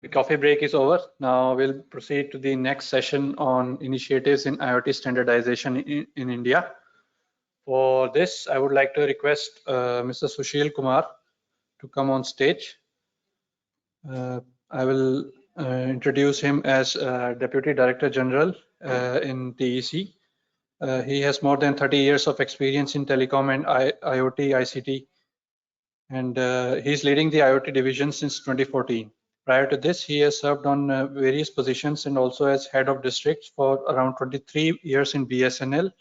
The coffee break is over. Now we'll proceed to the next session on initiatives in IoT standardization in India. For this, I would like to request Mr. Sushil Kumar to come on stage. I will introduce him as Deputy Director General in TEC. He has more than 30 years of experience in telecom and IoT, ICT, and he's leading the IoT division since 2014. Prior to this, he has served on various positions and also as head of districts for around 23 years in BSNL,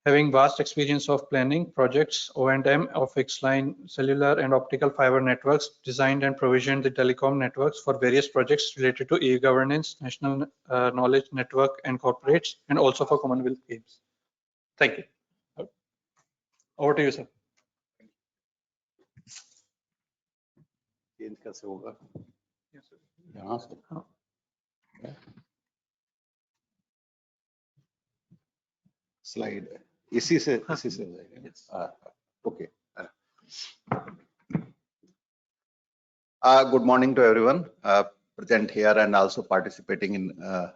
having vast experience of planning projects, O&M of fixed line, cellular and optical fiber networks, designed and provisioned the telecom networks for various projects related to e-governance, national knowledge network and corporates, and also for Commonwealth Games. Thank you. Over to you, sir. कैसे होगा? Yes, sir. यहाँ से slide इसी से हो जाएगा. Okay. Good morning to everyone present here and also participating in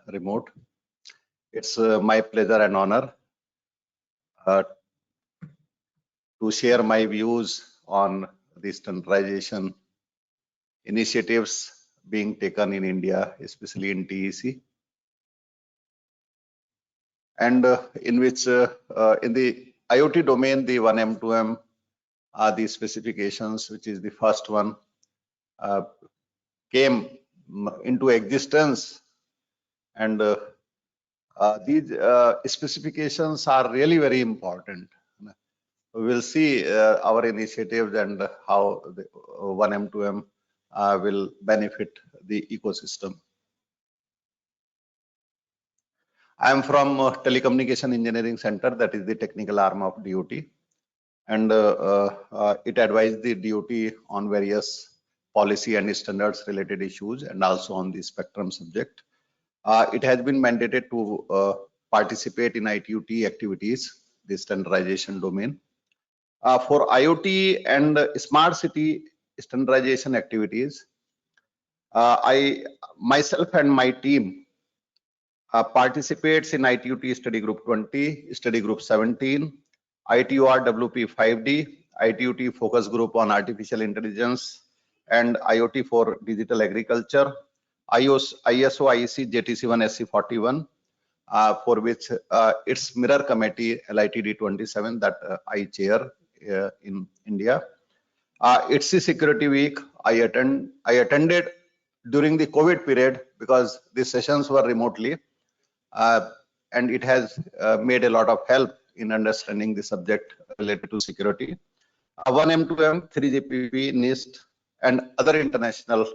remote. It's my pleasure and honor to share my views on the standardization initiatives being taken in India, especially in TEC, and in which in the IoT domain, the 1M2M are the specifications, which is the first one, came into existence, and these specifications are really very important. We will see our initiatives and how the 1M2M will benefit the ecosystem. I am from Telecommunication Engineering Center, that is the technical arm of DOT, and it advised the DOT on various policy and standards related issues and also on the spectrum subject. It has been mandated to participate in IoT activities, the standardization domain. For IoT and smart city standardization activities, I myself and my team participates in IoT study group 20, study group 17, ITOR WP 5D, IoT focus group on artificial intelligence and IoT for digital agriculture, ISO IEC JTC1 SC41, for which its mirror committee LITD 27 that I chair in India. ITSI Security Week I attended during the COVID period because the sessions were remotely, and it has made a lot of help in understanding the subject related to security. 1M2M, 3GPP, NIST, and other international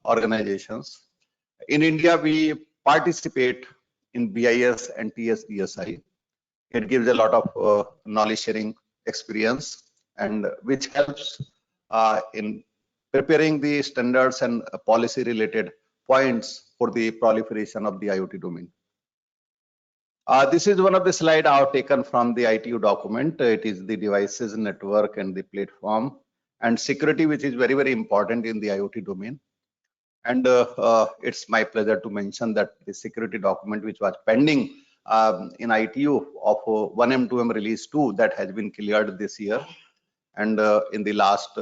organizations. In India, we participate in BIS and TSDSI. It gives a lot of knowledge sharing experience, and which helps in preparing the standards and policy related points for the proliferation of the IoT domain. This is one of the slides I have taken from the ITU document. It is the devices, network, and the platform, and security, which is very, very important in the IoT domain. And it's my pleasure to mention that the security document, which was pending in ITU of 1M2M release 2, that has been cleared this year. And in the last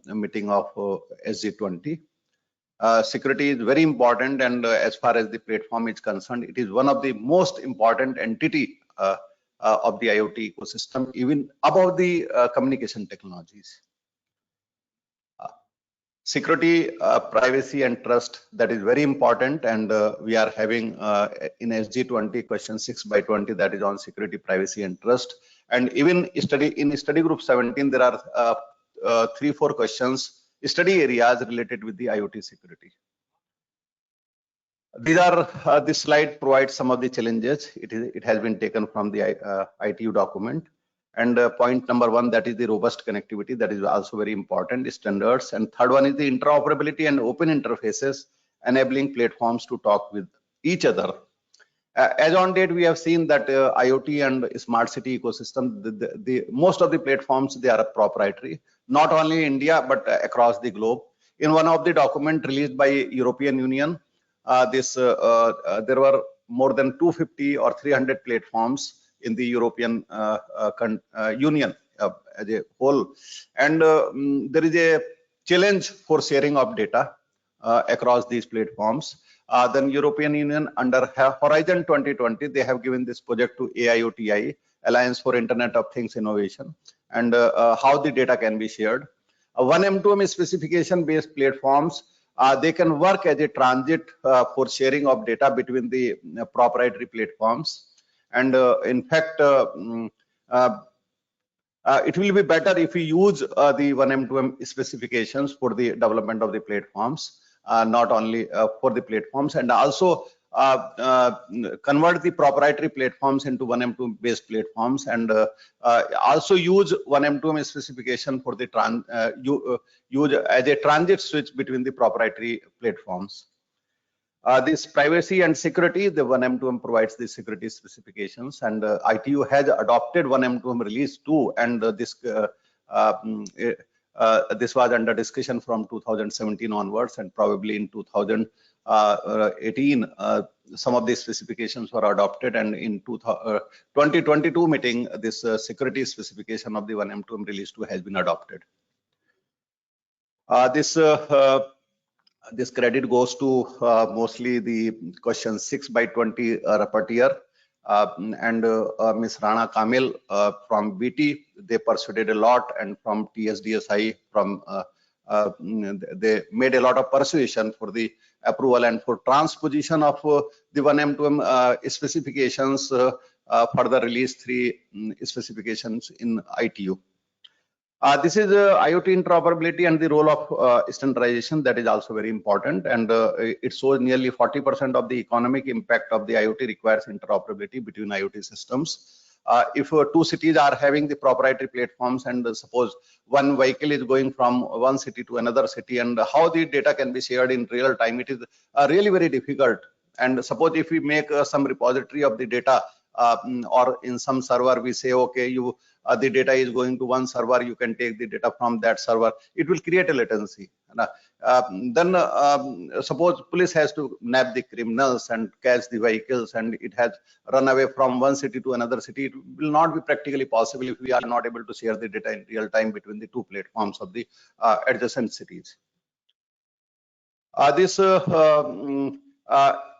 meeting of SG20. Security is very important, and as far as the platform is concerned, it is one of the most important entity of the IoT ecosystem, even above the communication technologies. Security, privacy, and trust, that is very important, and we are having in SG20 question 6/20, that is on security, privacy, and trust. And even in study group 17, there are 3-4 questions, study areas related with the IoT security. These are this slide provides some of the challenges. It has been taken from the ITU document. And point number 1, that is the robust connectivity, that is also very important, standards. And third one is the interoperability and open interfaces, enabling platforms to talk with each other. As on date, we have seen that IoT and smart city ecosystem, the most of the platforms, they are proprietary, not only in India, but across the globe. In one of the document released by European Union, there were more than 250 or 300 platforms in the European Union as a whole, and there is a challenge for sharing of data across these platforms. Then European Union under Horizon 2020, they have given this project to AIoTI, Alliance for Internet of Things Innovation, and how the data can be shared. One M2M specification based platforms, they can work as a transit for sharing of data between the proprietary platforms. And in fact, it will be better if we use the 1M2M specifications for the development of the platforms, not only for the platforms, and also convert the proprietary platforms into 1M2M based platforms, and also use 1M2M specification for the use as a transit switch between the proprietary platforms. This privacy and security, the 1M2M provides the security specifications, and ITU has adopted 1M2M release 2, and this was under discussion from 2017 onwards, and probably in 2018 some of these specifications were adopted, and in 2022 meeting, this security specification of the 1M2M release 2 has been adopted. This credit goes to mostly the question 6 by 20 rapporteur, and Ms. Rana Kamil from BT, they persuaded a lot, and from TSDSI, they made a lot of persuasion for the approval and for transposition of the 1M2M specifications for the release 3 specifications in ITU. This is IoT interoperability and the role of standardization, that is also very important, and it shows nearly 40% of the economic impact of the IoT requires interoperability between IoT systems. If two cities are having the proprietary platforms, and suppose one vehicle is going from one city to another city, and how the data can be shared in real time, it is really very difficult. And suppose if we make some repository of the data, or in some server we say, okay, the data is going to one server, you can take the data from that server, it will create a latency. Then suppose police has to nab the criminals and catch the vehicles, and it has run away from one city to another city. It will not be practically possible if we are not able to share the data in real time between the two platforms of the adjacent cities.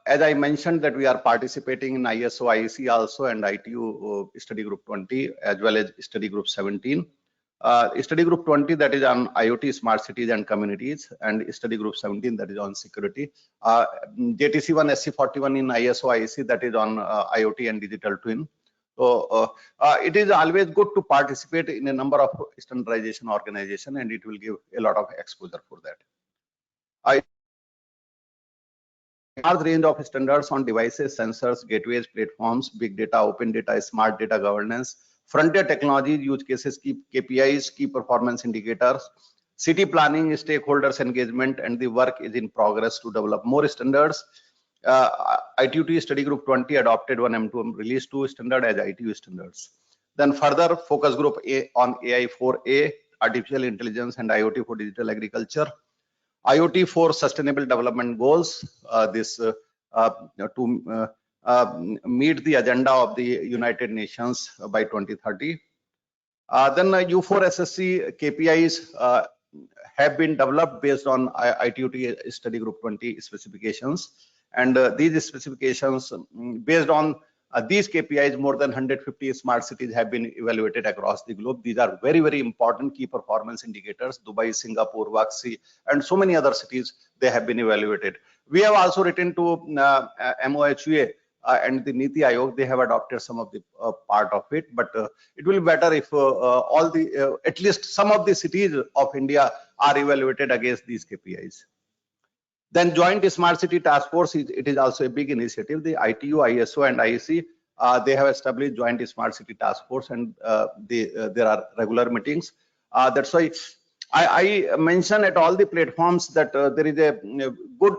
As I mentioned, that we are participating in ISO IEC also, and ITU study group 20 as well as study group 17. Study group 20, that is on IoT, smart cities and communities, and study group 17, that is on security. JTC1 SC41 in ISO IEC, that is on IoT and digital twin. So it is always good to participate in a number of standardization organization, and it will give a lot of exposure for that. Large range of standards on devices, sensors, gateways, platforms, big data, open data, smart data governance, frontier technologies, use cases, key KPIs, key performance indicators, city planning, stakeholders engagement, and the work is in progress to develop more standards. ITU study group 20 adopted 1M2M release 2 standard as ITU standards. Then further focus group A on AI 4A, artificial intelligence and IoT for digital agriculture. IoT for sustainable development goals, to meet the agenda of the United Nations by 2030. Then U4SSC KPIs have been developed based on ITU study group 20 specifications, and these specifications based on these KPIs, more than 150 smart cities have been evaluated across the globe. These are very, very important key performance indicators. Dubai, Singapore, Waxy, and so many other cities, they have been evaluated. We have also written to MOHUA and the NITI Aayog. They have adopted some of the part of it, but it will be better if all the at least some of the cities of India are evaluated against these KPIs. Then Joint Smart City Task Force, it is also a big initiative. The ITU, ISO and IEC, they have established Joint Smart City Task Force, and there are regular meetings. That's why I mention at all the platforms that there is a good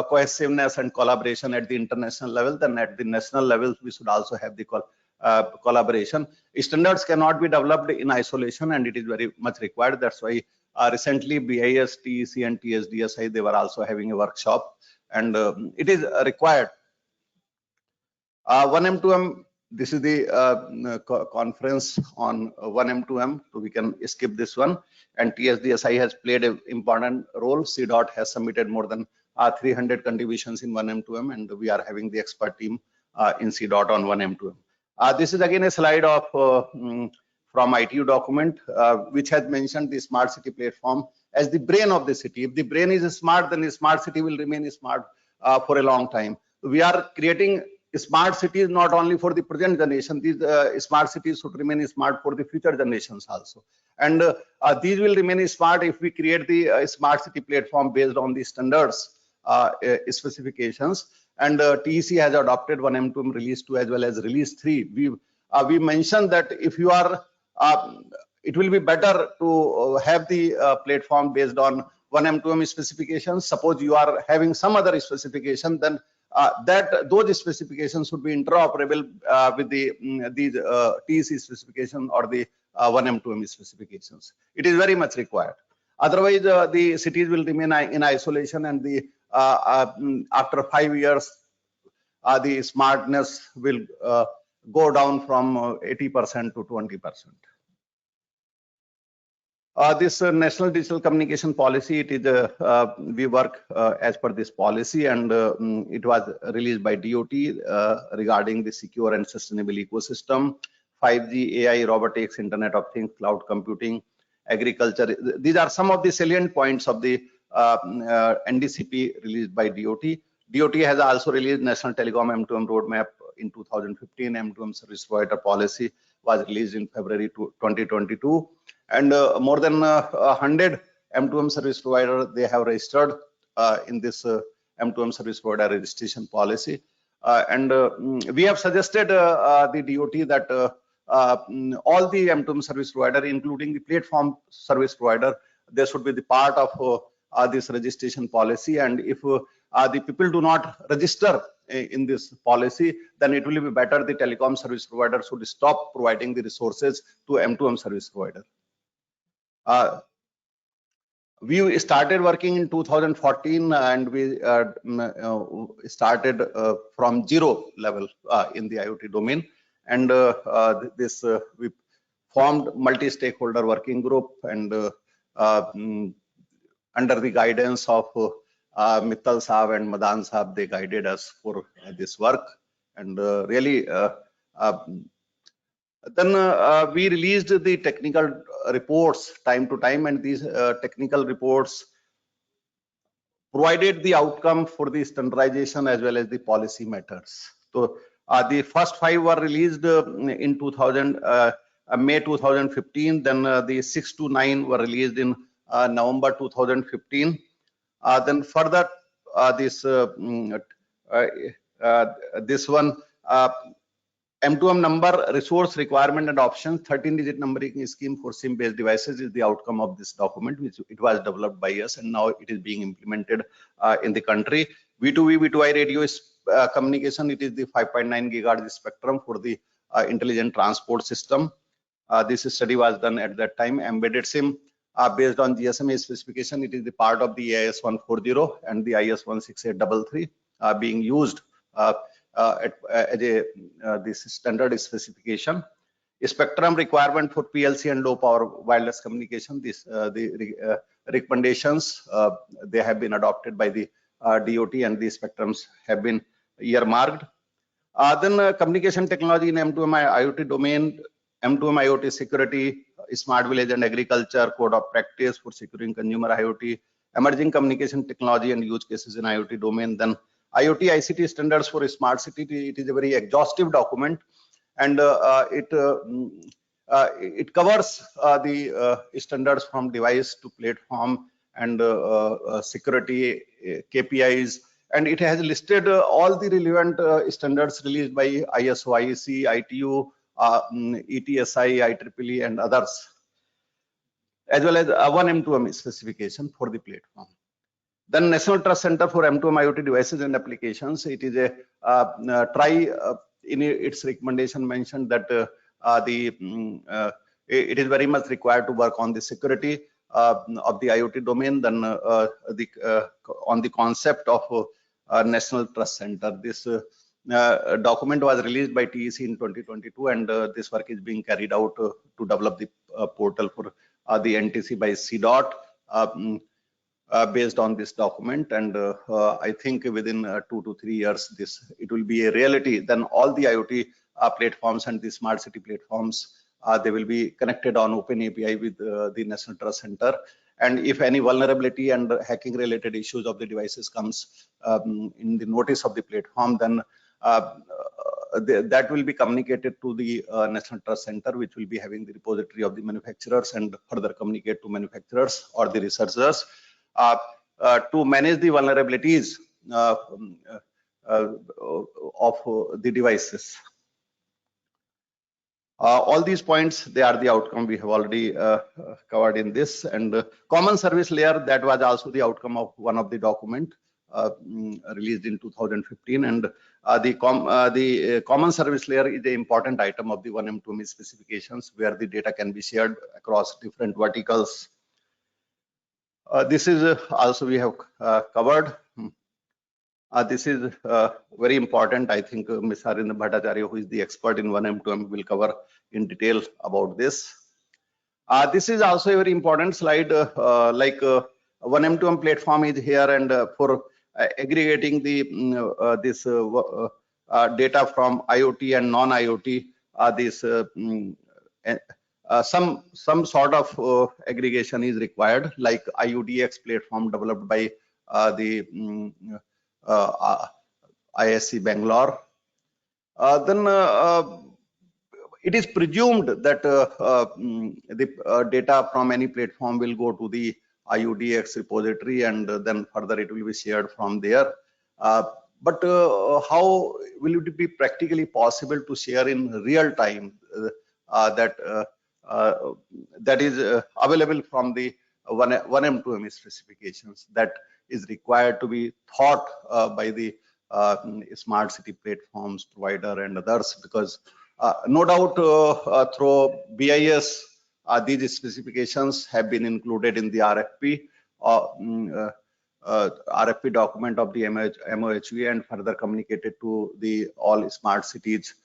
cohesiveness and collaboration at the international level. Then at the national level, we should also have the collaboration. Standards cannot be developed in isolation, and it is very much required. That's why recently BIS, TEC and TSDSI, they were also having a workshop, and it is required. 1M2M, this is the conference on 1M2M, so we can skip this one. And TSDSI has played an important role. CDOT has submitted more than 300 contributions in 1M2M, and we are having the expert team in CDOT on 1M2M. This is again a slide of from ITU document, which has mentioned the smart city platform as the brain of the city. If the brain is smart, then the smart city will remain smart for a long time. We are creating smart cities not only for the present generation. These smart cities should remain smart for the future generations also. And these will remain smart if we create the smart city platform based on the standards specifications. And TEC has adopted 1M2M release 2 as well as release 3. We mentioned that if you are it will be better to have the platform based on 1M2M specifications. Suppose you are having some other specification, then those specifications should be interoperable with these TEC specification or the 1M2M specifications. It is very much required. Otherwise, the cities will remain in isolation, and the after 5 years, the smartness will go down from 80% to 20%. This National Digital Communication Policy, it is we work as per this policy, and it was released by DOT regarding the secure and sustainable ecosystem, 5G, AI, robotics, Internet of Things, cloud computing, agriculture. These are some of the salient points of the NDCP released by DOT. DOT has also released National Telecom M2M Roadmap in 2015. M2M Service Provider Policy was released in February 2022. And more than 100 M2M service provider they have registered in this M2M service provider registration policy. And we have suggested the DOT that all the M2M service provider, including the platform service provider, they should be the part of this registration policy. And if the people do not register in this policy, then it will be better the telecom service provider should stop providing the resources to M2M service provider. We started working in 2014, and we started from zero level in the IoT domain. And we formed multi-stakeholder working group, and under the guidance of Mittal Saab and Madan Saab, they guided us for this work. And really, then we released the technical reports time to time, and these technical reports provided the outcome for the standardization as well as the policy matters. So the first 5 were released in May 2015. Then the 6 to 9 were released in November 2015. Then further this one M2M number, resource requirement and options, 13-digit numbering scheme for SIM-based devices is the outcome of this document, which it was developed by us, and now it is being implemented in the country. V2V, V2I radio communication, it is the 5.9 gigahertz spectrum for the intelligent transport system. This study was done at that time. Embedded SIM, based on GSMA specification, it is the part of the AIS 140 and the IS 16833 being used this standard specification. Spectrum requirement for PLC and low power wireless communication. The recommendations they have been adopted by the DOT, and the spectrums have been earmarked. Then communication technology in M2M IoT domain, M2M IoT security, smart village and agriculture, code of practice for securing consumer IoT, emerging communication technology and use cases in IoT domain. Then IoT ICT standards for a smart city. It is a very exhaustive document, and it covers the standards from device to platform and security KPIs, and it has listed all the relevant standards released by ISO, IEC, ITU, ETSI, IEEE, and others, as well as 1M2M specification for the platform. Then National Trust Center for M2M IoT devices and applications. It is a in its recommendation mentioned that it is very much required to work on the security. of the IoT domain, then on the concept of National Trust Center. This document was released by TEC in 2022, and this work is being carried out to develop the portal for the NTC by CDOT. Based on this document, and I think within 2 to 3 years it will be a reality. Then all the IoT platforms and the smart city platforms, they will be connected on open API with the National Trust Center. And if any vulnerability and hacking related issues of the devices comes in the notice of the platform, then that will be communicated to the National Trust Center, which will be having the repository of the manufacturers and further communicate to manufacturers or the researchers to manage the vulnerabilities of the devices. All these points, they are the outcome we have already covered in this. And common service layer, that was also the outcome of one of the document released in 2015. And the common service layer is an important item of the 1M2M specifications, where the data can be shared across different verticals. This is also we have covered. This is very important. I think Ms. Harinder Bhattacharya, who is the expert in 1M2M, will cover in detail about this. This is also a very important slide. 1M2M platform is here, and for aggregating the this data from IoT and non-IoT, some sort of aggregation is required, like IUDX platform developed by the ISC Bangalore. Then it is presumed that the data from any platform will go to the IUDX repository, and then further it will be shared from there. But how will it be practically possible to share in real time that is available from the 1M2M specifications, that is required to be thought by the smart city platforms provider and others, because no doubt through BIS these specifications have been included in the RFP RFP document of the MOHV and further communicated to the all smart cities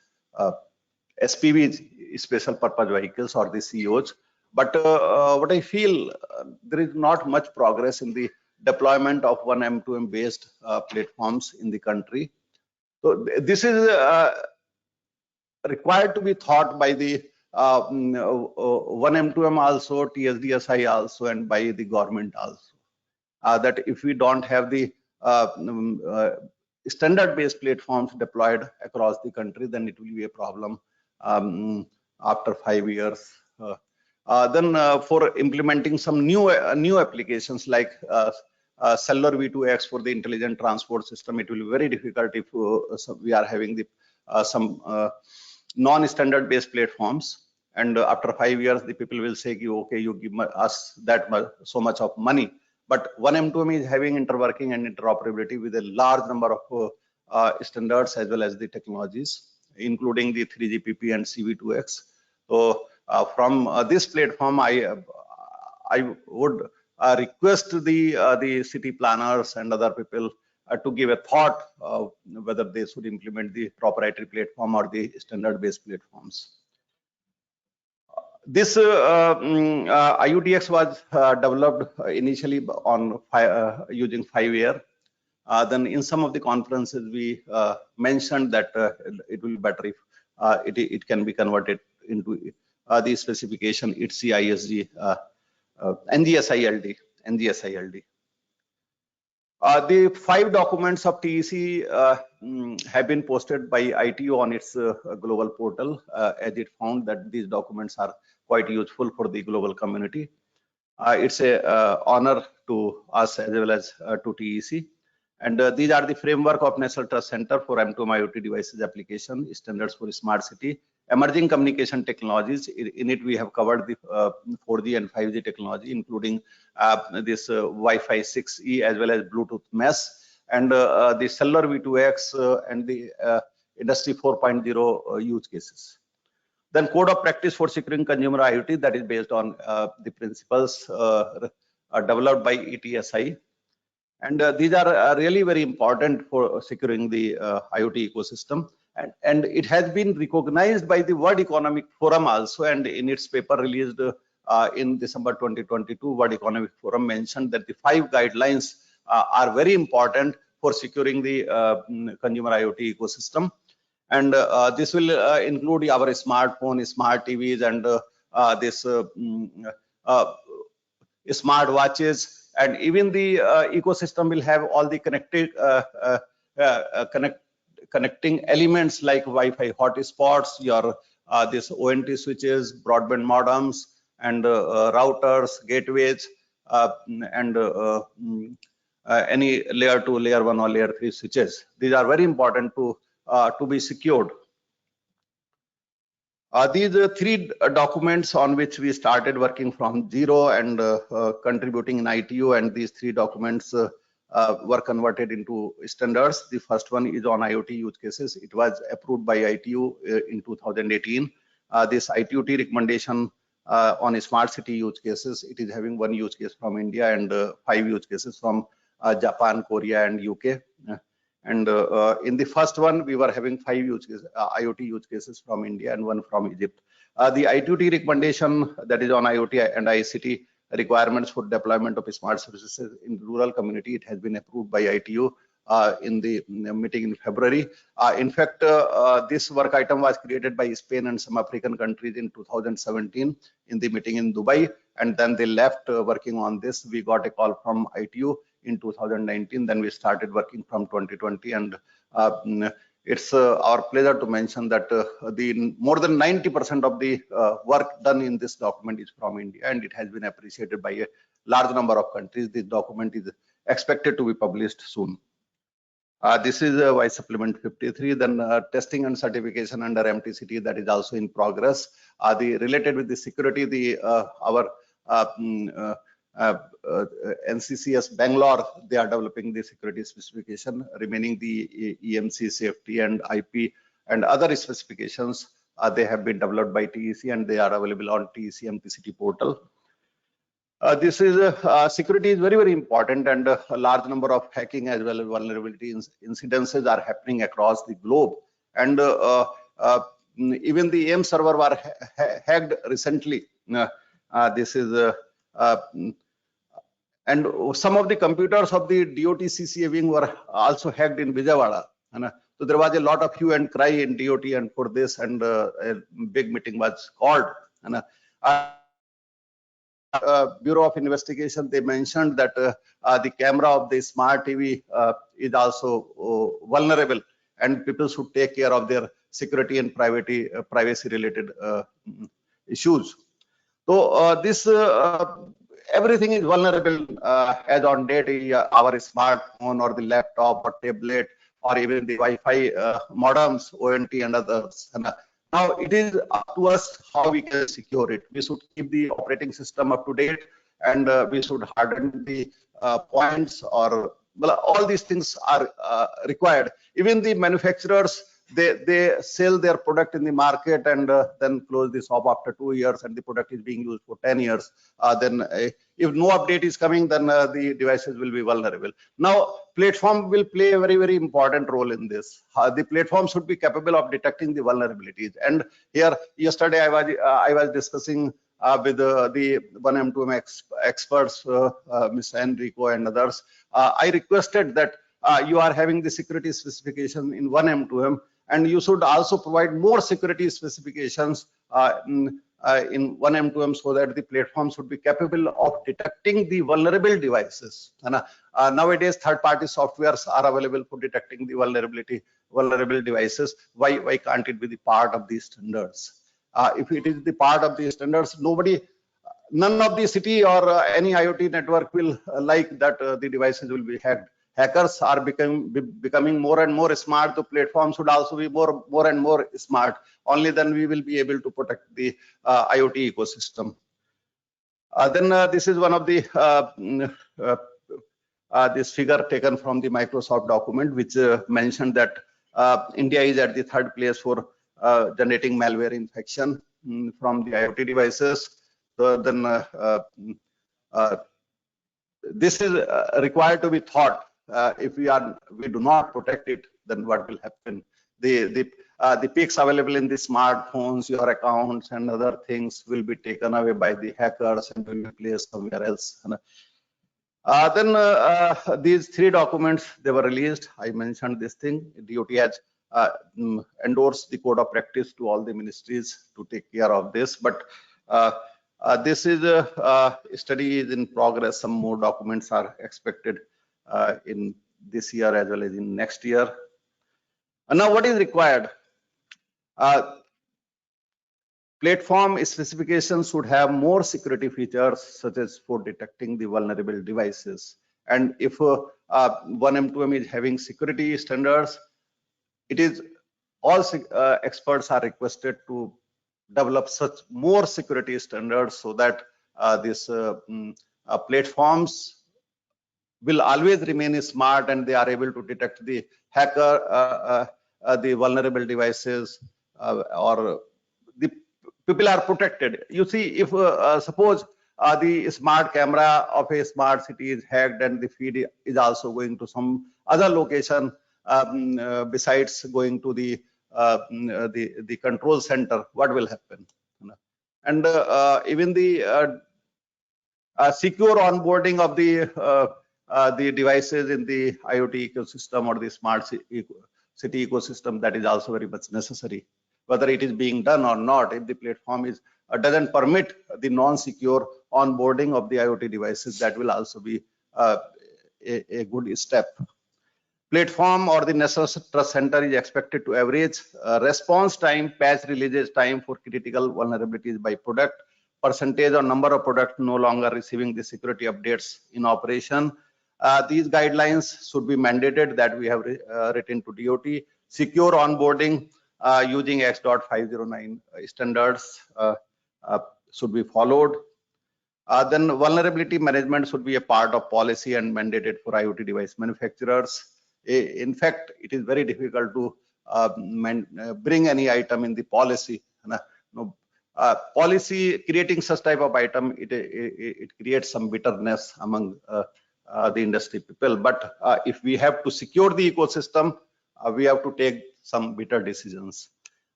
SPVs, special purpose vehicles, or the COs. But what I feel, there is not much progress in the deployment of 1M2M based platforms in the country. So this is required to be thought by the 1M2M also, TSDSI also, and by the government also. That if we don't have the standard-based platforms deployed across the country, then it will be a problem after 5 years. Then for implementing some new applications like cellular V2X for the intelligent transport system, it will be very difficult if we are having the some non-standard based platforms, and after 5 years the people will say, okay, you give us that much, so much of money. But 1M2M is having interworking and interoperability with a large number of standards as well as the technologies, including the 3GPP and CV2X. So from this platform, I would request the city planners and other people to give a thought whether they should implement the proprietary platform or the standard-based platforms. This IUDX was developed initially on using 5-year. Then in some of the conferences we mentioned that it will be better if it can be converted into the specification ITSI ISG NGSILD. The 5 documents of TEC have been posted by ITO on its global portal, as it found that these documents are quite useful for the global community. It's a honor to us as well as to TEC. And these are the framework of National Trust Center for M2M IoT devices application, standards for smart city, emerging communication technologies. In it we have covered the 4G and 5G technology, including this Wi-Fi 6E as well as Bluetooth mesh, and the cellular V2X and the Industry 4.0 use cases. Then code of practice for securing consumer IoT, that is based on the principles developed by ETSI. And these are really very important for securing the IoT ecosystem. And it has been recognized by the World Economic Forum also, and in its paper released in December 2022, World Economic Forum mentioned that the 5 guidelines are very important for securing the consumer IoT ecosystem. And this will include our smartphone, smart TVs, and this smart watches, and even the ecosystem will have all the connecting elements like Wi-Fi hotspots, your this ONT switches, broadband modems, and routers, gateways, and any layer 2, layer 1, or layer 3 switches. These are very important to be secured. These are 3 documents on which we started working from zero and contributing in ITU, and these 3 documents were converted into standards. The first one is on IoT use cases. It was approved by ITU in 2018. This ITUT recommendation on smart city use cases, it is having 1 use case from India and 5 use cases from Japan, Korea, and UK. And in the first one, we were having 5 IoT use cases from India and 1 from Egypt. The ITUT recommendation, that is on IoT and ICT requirements for deployment of smart services in rural community, it has been approved by ITU in the meeting in February. In fact, this work item was created by Spain and some African countries in 2017 in the meeting in Dubai, and then they left working on this. We got a call from ITU in 2019, then we started working from 2020, and it's our pleasure to mention that the more than 90% of the work done in this document is from India, and it has been appreciated by a large number of countries. This document is expected to be published soon. This is Y supplement 53. Then testing and certification under MTCT, that is also in progress. The related with the security, our NCCS Bangalore, they are developing the security specification. Remaining the EMC, safety, and IP and other specifications, they have been developed by TEC, and they are available on TEC MTCT portal. This is security is very important, and a large number of hacking as well as vulnerability incidences are happening across the globe. And even the AIM server were hacked recently. This is and some of the computers of the DOT CCA wing were also hacked in Vijayawada. So there was a lot of hue and cry in DOT and for this, and a big meeting was called. And Bureau of Investigation, they mentioned that the camera of the smart TV is also vulnerable, and people should take care of their security and privacy related issues. So this everything is vulnerable as on date. Our smartphone or the laptop or tablet or even the Wi-Fi modems, ONT, and others. And now it is up to us how we can secure it. We should keep the operating system up to date, and we should harden the points, or well, all these things are required. Even the manufacturers, they sell their product in the market and then close the shop after 2 years, and the product is being used for 10 years. Then if no update is coming, then the devices will be vulnerable. Now platform will play a very important role in this. The platform should be capable of detecting the vulnerabilities. And here yesterday I was discussing with the 1M2M experts, Mr. Enrico and others. I requested that you are having the security specification in 1M2M, and you should also provide more security specifications in 1M2M, so that the platform should be capable of detecting the vulnerable devices. And nowadays third-party softwares are available for detecting the vulnerable devices. Why can't it be the part of these standards? If it is the part of the standards, none of the city or any IoT network will like that the devices will be hacked. Hackers are becoming more and more smart. The platform should also be more and more smart. Only then we will be able to protect the IoT ecosystem. Then this is one of the this figure taken from the Microsoft document, which mentioned that India is at the 3rd place for generating malware infection from the IoT devices. So then this is required to be thought. If we do not protect it, then what will happen? The peaks available in the smartphones, your accounts and other things will be taken away by the hackers and will be placed somewhere else. Then these 3 documents, they were released. I mentioned this thing. DOT has endorsed the code of practice to all the ministries to take care of this. But this is a study is in progress. Some more documents are expected in this year as well as in next year. And now what is required? Platform specifications should have more security features, such as for detecting the vulnerable devices. And if one M2M is having security standards, it is all experts are requested to develop such more security standards so that these platforms will always remain smart and they are able to detect the hacker, the vulnerable devices, or the people are protected. You see, if suppose the smart camera of a smart city is hacked and the feed is also going to some other location besides going to the control center, what will happen? And even the secure onboarding of the devices in the IoT ecosystem or the smart city ecosystem, that is also very much necessary. Whether it is being done or not, if the platform is doesn't permit the non-secure onboarding of the IoT devices, that will also be a good step. Platform or the National Trust Center is expected to average response time, patch releases time for critical vulnerabilities by product, percentage or number of products no longer receiving the security updates in operation. These guidelines should be mandated that we have written to DOT. Secure onboarding using X.509 standards should be followed. Then vulnerability management should be a part of policy and mandated for IoT device manufacturers. In fact, it is very difficult to bring any item in the policy. Policy creating such type of item, it creates some bitterness among the industry people. But if we have to secure the ecosystem, we have to take some bitter decisions.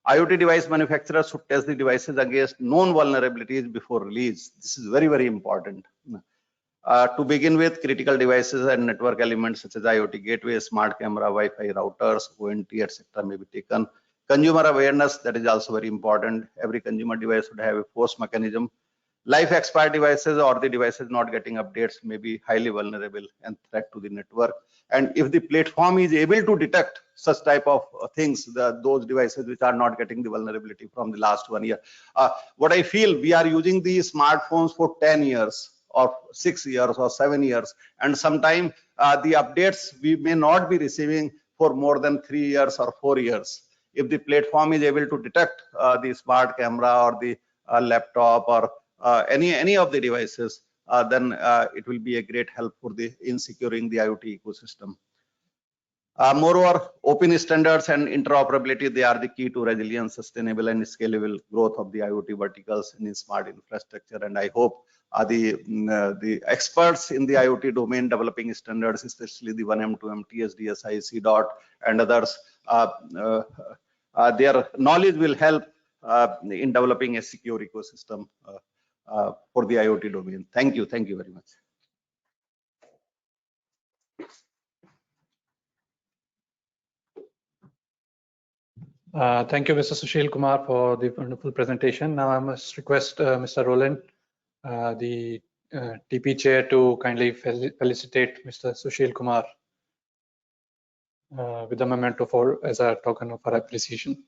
IoT device manufacturers should test the devices against known vulnerabilities before release. This is very, very important. To begin with, critical devices and network elements such as IoT gateway, smart camera, Wi-Fi routers, ONT, etc. may be taken. Consumer awareness, that is also very important. Every consumer device should have a force mechanism. Life expired devices or the devices not getting updates may be highly vulnerable and threat to the network. And if the platform is able to detect such type of things, those devices which are not getting the vulnerability from the last 1 year. What I feel, we are using these smartphones for 10 years or 6 years or 7 years. And sometimes the updates we may not be receiving for more than 3 years or 4 years. If the platform is able to detect the smart camera or the laptop or any of the devices, then it will be a great help for in securing the IoT ecosystem. Moreover, open standards and interoperability, they are the key to resilient, sustainable and scalable growth of the IoT verticals in smart infrastructure. And I hope the experts in the IoT domain developing standards, especially the 1M2M, TSDSI, CDOT and others, their knowledge will help in developing a secure ecosystem for the IoT domain. Thank you very much. Thank you, Mr. Sushil Kumar, for the wonderful presentation. Now I must request Mr. Roland, the TP chair, to kindly felicitate Mr. Sushil Kumar with the memento as a token of our appreciation.